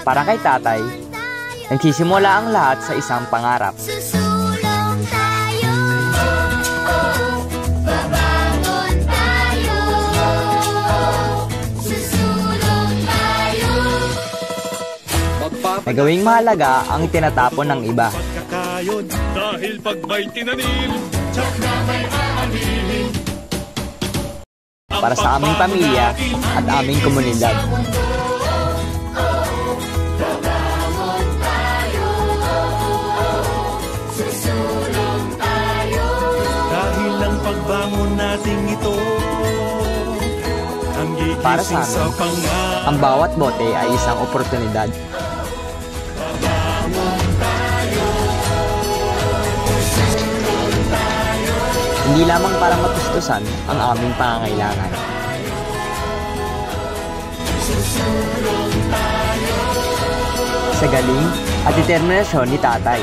Para kay tatay, nagsisimula ang lahat sa isang pangarap. Susulong tayo, babangon tayo, susulong tayo. Nagawing mahalaga ang tinatapon ng iba. Dahil pag may tinanim, tsak na may aanihin. Para sa aming pamilya at aming komunidad. Susulong tayo, Dahil ang pagbangon natin ito, ang Para sa gigising sa amin, pangarap. ang bawat bote ay isang oportunidad. Hindi lamang para matustusan ang aming pangangailangan. Sa galing at determinasyon ni tatay.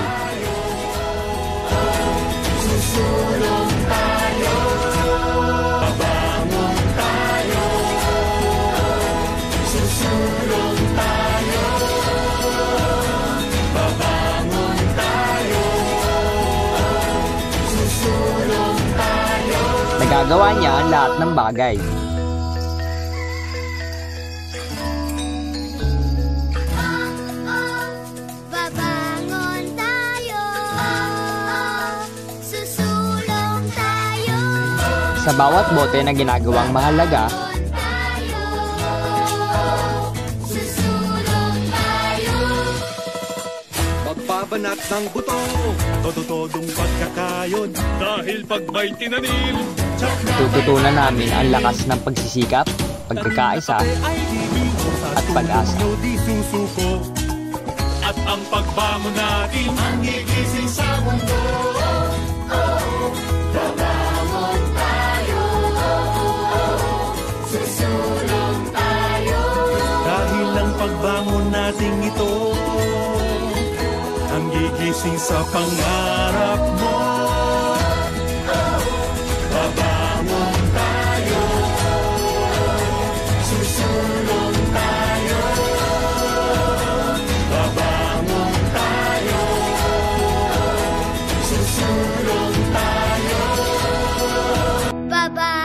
Nagagawa niya ang lahat ng bagay. babangon tayo, susulong tayo, Sa bawat bote na ginagawang mahalaga, tayo, susulong tayo. Magbabanat ng buto, todo-todong pagkakayon. Dahil pag may tinanim, tsak na tututunan namin ang lakas ng pagsisikap, pagkakaisa, at pag-asa. di susuko. At ang pagbangon natin, ang gigising sa mundo. Babangon tayo, susulong tayo, Dahil ang pagbangon natin ito, ang gigising sa pangarap mo. Babangon tayo, susulong tayo. Babangon tayo, susulong tayo. babangon